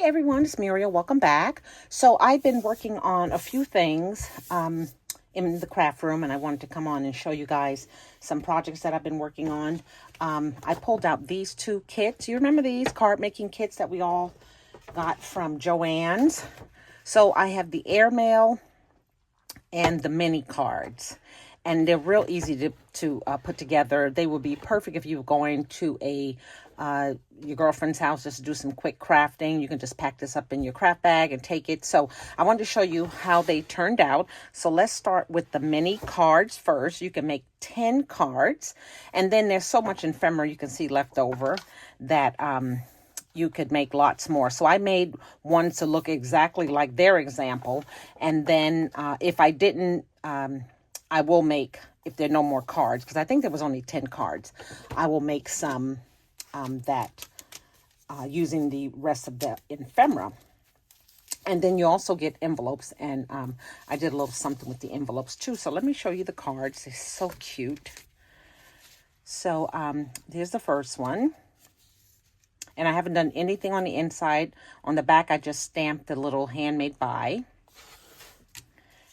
everyone, it's Muriel. Welcome back. So I've been working on a few things in the craft room, and I wanted to come on and show you guys some projects that I've been working on. I pulled out these two kits. You remember these card making kits that we all got from JOANN's? So I have the airmail and the mini cards, and they're real easy to put together. They would be perfect if you were going to your girlfriend's house just to do some quick crafting. You can just pack this up in your craft bag and take it. So I wanted to show you how they turned out. So let's start with the mini cards first. You can make 10 cards, and then there's so much ephemera you can see left over that you could make lots more. So I made ones to look exactly like their example, and then if I didn't, I will make, if there are no more cards, because I think there was only 10 cards, I will make some using the rest of the ephemera. And then you also get envelopes, and I did a little something with the envelopes too. So let me show you the cards. They're so cute. So here's the first one. And I haven't done anything on the inside. On the back, I just stamped the little handmade by.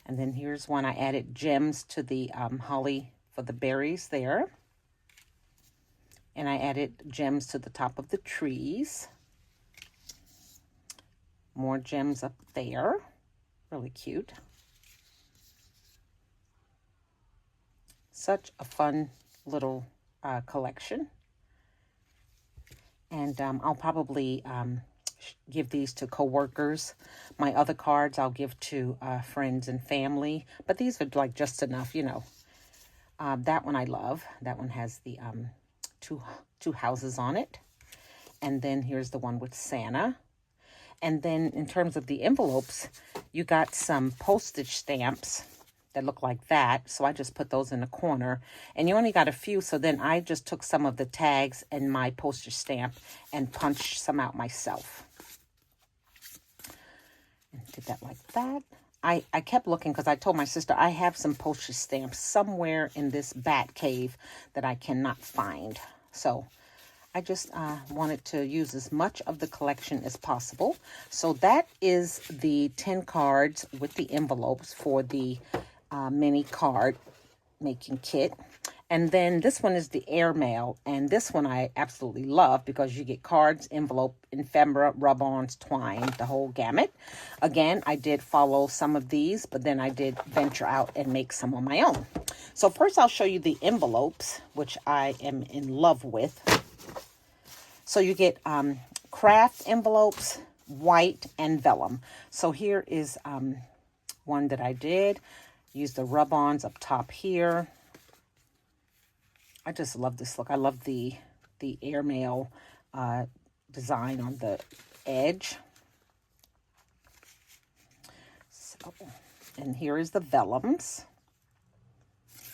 And then here's one. I added gems to the holly for the berries there. And I added gems to the top of the trees. More gems up there. Really cute. Such a fun little collection. And I'll probably give these to coworkers. My other cards I'll give to friends and family. But these are like just enough, you know. That one I love. That one has the two houses on it. And then here's the one with Santa. And then in terms of the envelopes, you got some postage stamps that look like that. So I just put those in the corner. And you only got a few, so then I just took some of the tags and my postage stamp and punched some out myself. And did that like that. I kept looking because I told my sister I have some postage stamps somewhere in this bat cave that I cannot find. So I just wanted to use as much of the collection as possible. So that is the 10 cards with the envelopes for the mini card making kit. And then this one is the airmail, and this one I absolutely love because you get cards, envelope, ephemera, rub-ons, twine, the whole gamut. Again, I did follow some of these, but then I did venture out and make some on my own. So first I'll show you the envelopes, which I am in love with. So you get craft envelopes, white, and vellum. So here is one that I did. Use the rub-ons up top here. I just love this look. I love the airmail design on the edge. So, and here is the vellums.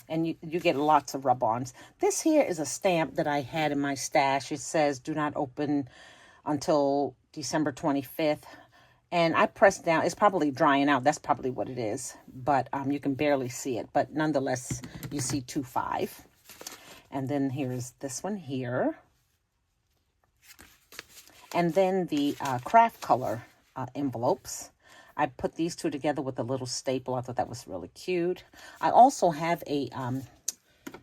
And you get lots of rub-ons. This here is a stamp that I had in my stash. It says, do not open until December 25th. And I pressed down. It's probably drying out. That's probably what it is. But you can barely see it. But nonetheless, you see 2-5. And then here's this one here. And then the craft color envelopes. I put these two together with a little staple. I thought that was really cute. I also have a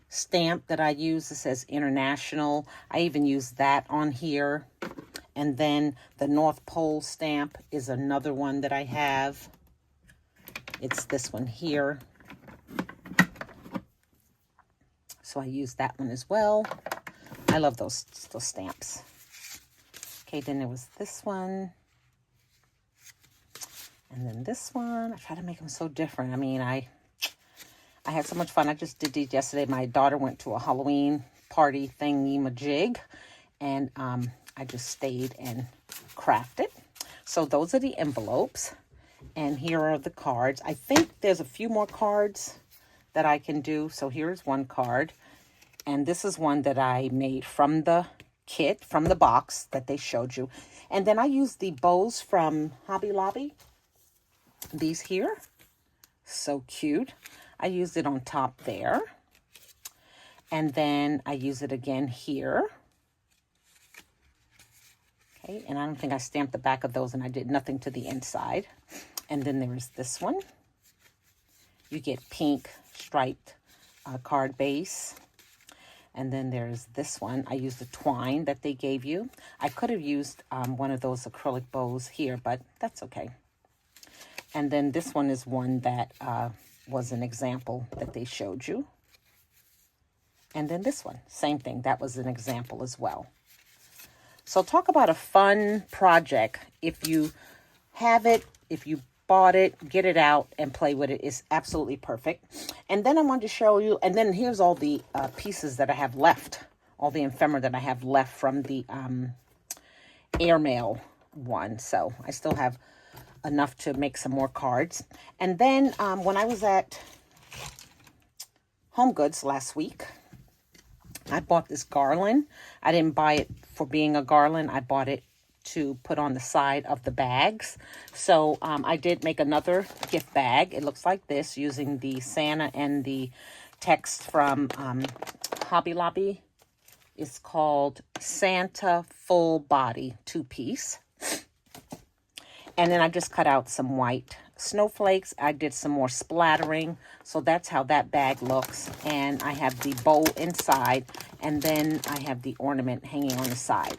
stamp that I use that says International. I even use that on here. And then the North Pole stamp is another one that I have. It's this one here. So I use that one as well. I love those stamps. Okay, then there was this one. And then this one. I try to make them so different. I mean, I had so much fun. I just did these yesterday. My daughter went to a Halloween party thingy-majig. And I just stayed and crafted. So those are the envelopes. And here are the cards. I think there's a few more cards that I can do. So here's one card. And this is one that I made from the kit, from the box that they showed you. And then I used the bows from Hobby Lobby. These here. So cute. I used it on top there. And then I use it again here. Okay, and I don't think I stamped the back of those, and I did nothing to the inside. And then there's this one. You get pink striped card base. And then there's this one. I used the twine that they gave you. I could have used one of those acrylic bows here, but that's okay. And then this one is one that was an example that they showed you. And then this one, same thing. That was an example as well. So talk about a fun project. If you have it, if you bought it, get it out and play with it. It's absolutely perfect. And then I wanted to show you, and then here's all the pieces that I have left, all the ephemera that I have left from the airmail one. So I still have enough to make some more cards. And then when I was at Home Goods last week, I bought this garland. I didn't buy it for being a garland. I bought it to put on the side of the bags. So I did make another gift bag. It looks like this, using the Santa and the text from Hobby Lobby. It's called Santa Full Body 2-piece. And then I just cut out some white snowflakes. I did some more splattering. So that's how that bag looks. And I have the bow inside. And then I have the ornament hanging on the side.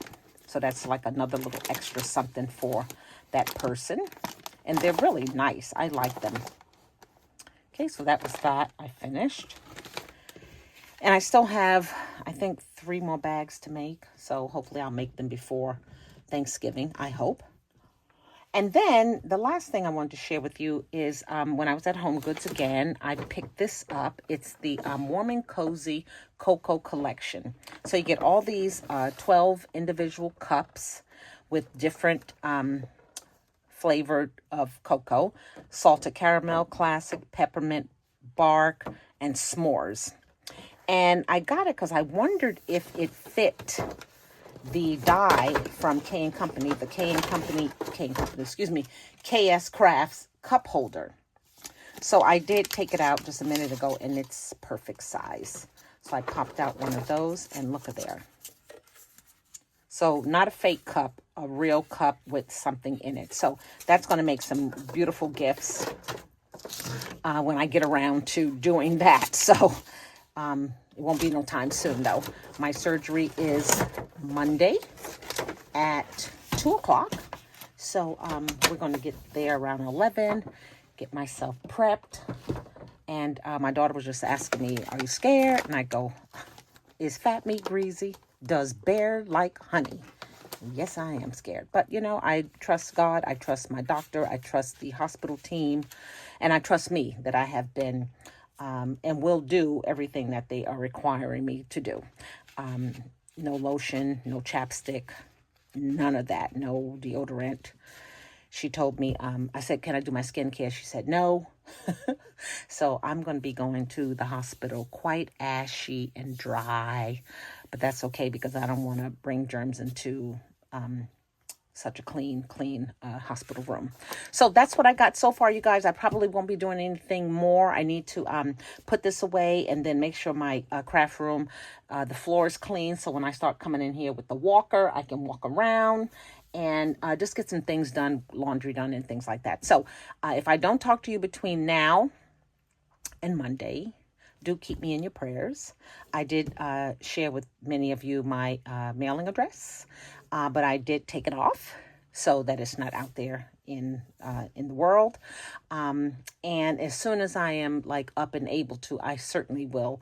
So that's like another little extra something for that person. And they're really nice. I like them. Okay, so that was that. I finished. And I still have, I think, 3 more bags to make. So hopefully I'll make them before Thanksgiving, I hope. And then the last thing I wanted to share with you is when I was at Home Goods again, I picked this up. It's the Warm and Cozy Cocoa Collection. So you get all these 12 individual cups with different flavored of cocoa. Salted caramel, classic, peppermint, bark, and s'mores. And I got it because I wondered if it fit the die from K & Company, the KS Crafts cup holder. So I did take it out just a minute ago, and it's perfect size. So I popped out one of those, and look at there. So not a fake cup, a real cup with something in it. So that's going to make some beautiful gifts when I get around to doing that. So it won't be no time soon, though. My surgery is Monday at 2 o'clock. So we're going to get there around 11, get myself prepped. And my daughter was just asking me, are you scared? And I go, is fat meat greasy? Does bear like honey? Yes, I am scared. But, you know, I trust God. I trust my doctor. I trust the hospital team. And I trust me that I have been and will do everything that they are requiring me to do. No lotion, no chapstick, none of that, no deodorant. She told me, I said, can I do my skincare? She said, no. So I'm going to be going to the hospital quite ashy and dry. But that's okay because I don't want to bring germs into such a clean hospital room. So that's what I got so far, you guys. I probably won't be doing anything more. I need to put this away and then make sure my craft room, the floor is clean. So when I start coming in here with the walker, I can walk around and just get some things done, laundry done and things like that. So if I don't talk to you between now and Monday, do keep me in your prayers. I did share with many of you my mailing address. But I did take it off so that it's not out there in the world. And as soon as I am like up and able to, I certainly will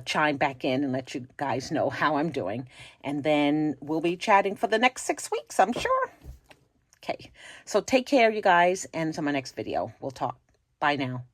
chime back in and let you guys know how I'm doing. And then we'll be chatting for the next 6 weeks, I'm sure. Okay, so take care, you guys, and until my next video, we'll talk. Bye now.